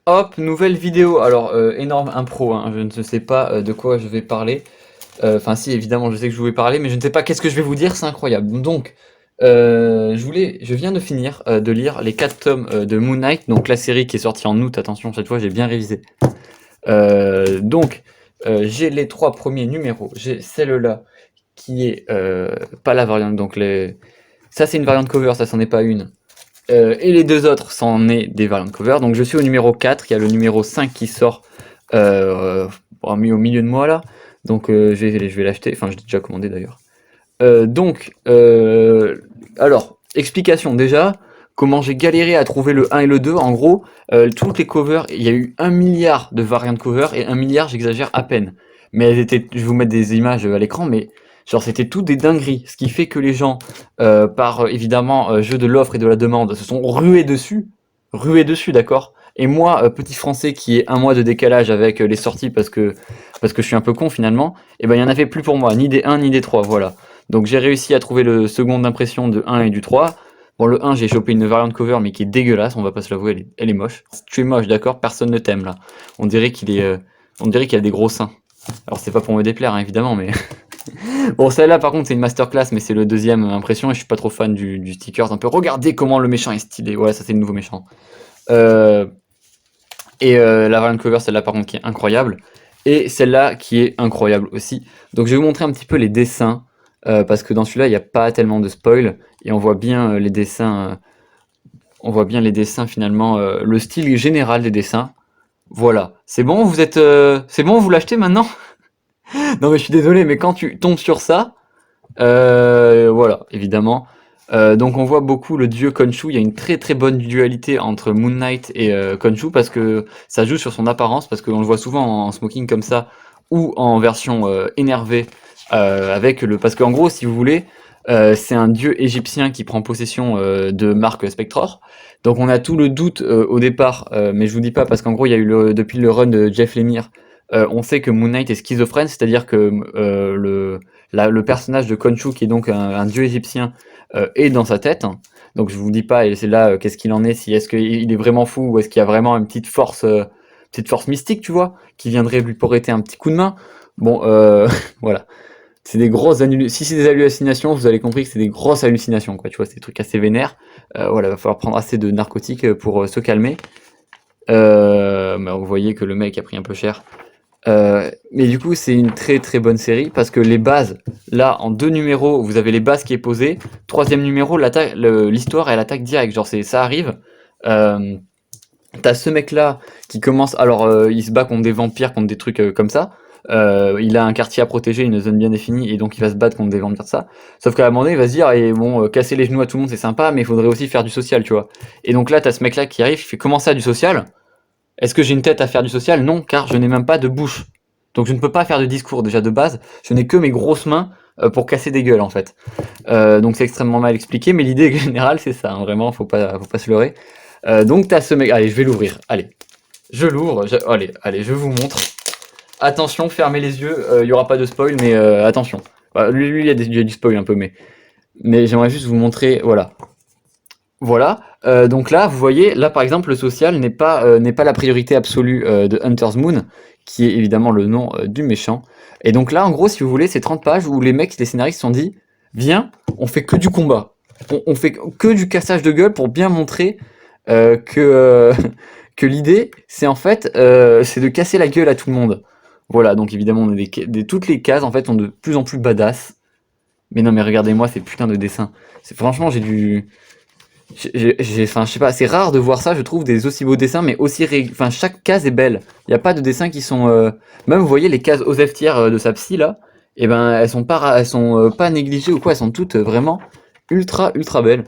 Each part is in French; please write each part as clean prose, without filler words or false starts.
Hop, nouvelle vidéo. Alors, énorme impro, hein. Je ne sais pas de quoi je vais parler. Enfin, si, évidemment, je sais que je voulais parler, mais je ne sais pas qu'est-ce que je vais vous dire, c'est incroyable. Donc, je viens de finir de lire les 4 tomes de Moon Knight, donc la série qui est sortie en août. Attention, cette fois, j'ai bien révisé. J'ai les 3 premiers numéros. J'ai celle-là qui est pas la variante, donc ça, c'est une variante cover, ça, c'en est pas une. Et les deux autres, c'en est des variant cover. Donc je suis au numéro 4, il y a le numéro 5 qui sort au milieu de mois là. Donc je vais l'acheter, enfin je l'ai déjà commandé d'ailleurs. Donc, alors, explication déjà, comment j'ai galéré à trouver le 1 et le 2. En gros, toutes les covers, il y a eu 1 milliard de variantes cover et 1 milliard, j'exagère à peine. Mais elles étaient, je vais vous mettre des images à l'écran, mais genre c'était tout des dingueries. Ce qui fait que les gens, par évidemment jeu de l'offre et de la demande, se sont rués dessus, d'accord. Et moi, petit français qui est un mois de décalage avec les sorties parce que je suis un peu con finalement, et ben il y en avait plus pour moi, ni des 1 ni des 3, voilà. Donc j'ai réussi à trouver le second d'impression de 1 et du 3. Bon, le 1, j'ai chopé une variante cover, mais qui est dégueulasse, on va pas se l'avouer, elle est moche. Tu es moche, d'accord, personne ne t'aime là. On dirait on dirait qu'il a des gros seins. Alors c'est pas pour me déplaire, hein, évidemment, mais... Bon, celle-là, par contre, c'est une masterclass, mais c'est le deuxième impression, et je suis pas trop fan du sticker. Un peu, regardez comment le méchant est stylé. Ouais, ça c'est le nouveau méchant. Euh, la variante cover, celle-là, par contre, qui est incroyable. Et celle-là, qui est incroyable aussi. Donc je vais vous montrer un petit peu les dessins. Parce que dans celui-là, il n'y a pas tellement de spoil, et on voit bien les dessins, finalement, le style général des dessins. Voilà. C'est bon, c'est bon, vous l'achetez maintenant? Non mais je suis désolé, mais quand tu tombes sur ça, voilà, évidemment. Donc on voit beaucoup le dieu Khonshu. Il y a une très très bonne dualité entre Moon Knight et Khonshu parce que ça joue sur son apparence, parce qu'on le voit souvent en smoking comme ça ou en version énervée parce qu'en gros, si vous voulez, c'est un dieu égyptien qui prend possession de Mark Spector. Donc on a tout le doute au départ, mais je vous dis pas parce qu'en gros il y a eu depuis le run de Jeff Lemire, on sait que Moon Knight est schizophrène, c'est-à-dire que le personnage de Khonshu, qui est donc un dieu égyptien, est dans sa tête. Donc je vous dis pas, et c'est là qu'est-ce qu'il en est, si est-ce qu'il est vraiment fou ou est-ce qu'il y a vraiment une petite force mystique, tu vois, qui viendrait lui prêter un petit coup de main. Bon, voilà. C'est des grosses hallucinations. Si c'est des hallucinations, vous avez compris que c'est des grosses hallucinations, quoi. Tu vois, c'est des trucs assez vénères. Voilà, va falloir prendre assez de narcotiques pour se calmer. Mais vous voyez que le mec a pris un peu cher. Mais du coup, c'est une très très bonne série parce que les bases, là, en 2 numéros, vous avez les bases qui est posées. Troisième numéro, l'histoire, elle attaque direct. Genre, ça arrive. Euh, T'as ce mec-là qui commence. Alors, il se bat contre des vampires, contre des trucs comme ça. Il a un quartier à protéger, une zone bien définie, et donc il va se battre contre des vampires, ça. Sauf qu'à un moment donné, il va se dire, et bon, casser les genoux à tout le monde, c'est sympa, mais il faudrait aussi faire du social, tu vois. Et donc là, t'as ce mec-là qui arrive, il fait comment ça, du social? Est-ce que j'ai une tête à faire du social? Non, car je n'ai même pas de bouche. Donc je ne peux pas faire de discours déjà de base. Je n'ai que mes grosses mains pour casser des gueules en fait. Donc c'est extrêmement mal expliqué, mais l'idée générale c'est ça. Hein, vraiment, faut pas se leurrer. Donc t'as ce mec. Allez, je vais l'ouvrir. Allez, je l'ouvre. Allez, je vous montre. Attention, fermez les yeux. Il y aura pas de spoil, mais attention. Bah, lui, il y a du spoil un peu, mais j'aimerais juste vous montrer. Voilà. Voilà, donc là, vous voyez, là par exemple, le social n'est pas la priorité absolue de Hunter's Moon, qui est évidemment le nom du méchant. Et donc là, en gros, si vous voulez, c'est 30 pages où les scénaristes se sont dit, viens, on fait que du combat. On fait que du cassage de gueule pour bien montrer que l'idée, c'est en fait, c'est de casser la gueule à tout le monde. Voilà, donc évidemment, on a toutes les cases en fait sont de plus en plus badass. Mais non, mais regardez-moi ces putains de dessins. Franchement, enfin, je sais pas, c'est rare de voir ça, je trouve, des aussi beaux dessins, mais enfin, chaque case est belle. Il n'y a pas de dessins qui sont. Même, vous voyez, les cases aux tiers de sa psy, là, et ben, elles sont pas négligées ou quoi, elles sont toutes vraiment ultra, ultra belles.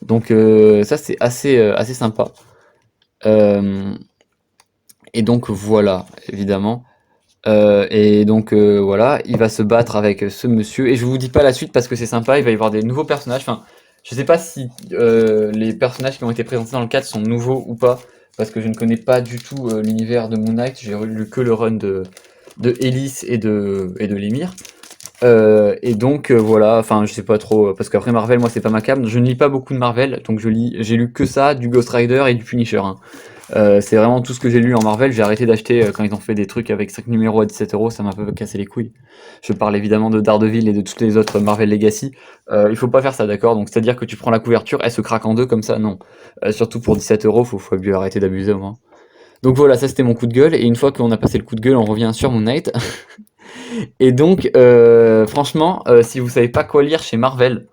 Donc, ça, c'est assez sympa. Euh, et donc, voilà, évidemment. Et donc, voilà, il va se battre avec ce monsieur. Et je vous dis pas la suite parce que c'est sympa, il va y avoir des nouveaux personnages. Enfin, je sais pas si les personnages qui ont été présentés dans le 4 sont nouveaux ou pas, parce que je ne connais pas du tout l'univers de Moon Knight. J'ai lu que le run de Ellis et de Lemire. Et donc voilà, enfin je sais pas trop, parce qu'après Marvel, moi c'est pas ma cam. Je ne lis pas beaucoup de Marvel, donc j'ai lu que ça, du Ghost Rider et du Punisher. Hein. C'est vraiment tout ce que j'ai lu en Marvel. J'ai arrêté d'acheter quand ils ont fait des trucs avec 5 numéros à 17 €, ça m'a un peu cassé les couilles. Je parle évidemment de Daredevil et de toutes les autres Marvel Legacy. Il faut pas faire ça, d'accord? Donc c'est-à-dire que tu prends la couverture, elle se craque en deux comme ça, non. Surtout pour 17 €, faut arrêter d'abuser au moins. Donc voilà, ça c'était mon coup de gueule. Et une fois qu'on a passé le coup de gueule, on revient sur Moon Knight. Et donc, franchement, si vous savez pas quoi lire chez Marvel,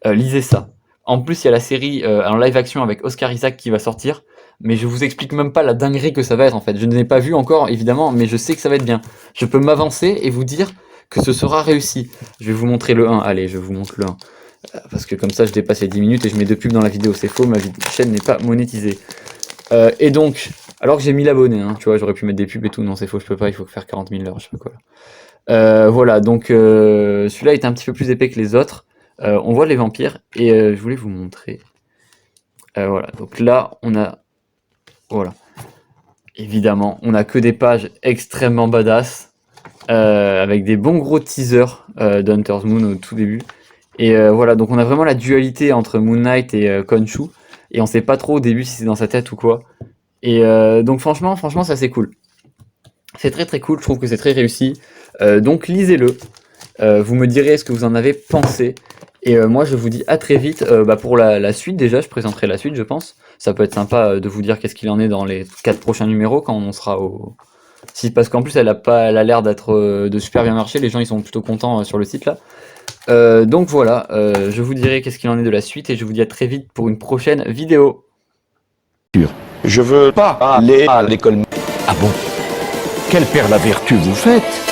lisez ça. En plus, il y a la série en live action avec Oscar Isaac qui va sortir, mais je vous explique même pas la dinguerie que ça va être en fait. Je ne l'ai pas vu encore, évidemment, mais je sais que ça va être bien. Je peux m'avancer et vous dire que ce sera réussi. Je vais vous montrer le 1. Allez, je vous montre le 1. Parce que comme ça, je dépasse les 10 minutes et je mets 2 pubs dans la vidéo. C'est faux, ma chaîne n'est pas monétisée. Et donc, alors que j'ai 1000 abonnés, hein, tu vois, j'aurais pu mettre des pubs et tout. Non, c'est faux, je peux pas, il faut faire 40 000 heures, je sais pas quoi. Voilà, donc celui-là est un petit peu plus épais que les autres. On voit les vampires et je voulais vous montrer. Voilà, donc là on a, voilà, évidemment, on a que des pages extrêmement badass avec des bons gros teasers d'Hunter's Moon au tout début. Et voilà, donc on a vraiment la dualité entre Moon Knight et Khonshu et on sait pas trop au début si c'est dans sa tête ou quoi. Et donc franchement, ça c'est cool. C'est très très cool, je trouve que c'est très réussi. Donc lisez-le. Vous me direz ce que vous en avez pensé. Et moi je vous dis à très vite pour la suite. Déjà je présenterai la suite, je pense. Ça peut être sympa de vous dire qu'est-ce qu'il en est dans les 4 prochains numéros quand on sera au... Si, parce qu'en plus elle a l'air d'être de super bien marché. Les gens ils sont plutôt contents sur le site là. Donc voilà, je vous dirai qu'est-ce qu'il en est de la suite. Et je vous dis à très vite pour une prochaine vidéo. Je veux pas aller à l'école. Ah bon? Quelle père la vertu vous faites?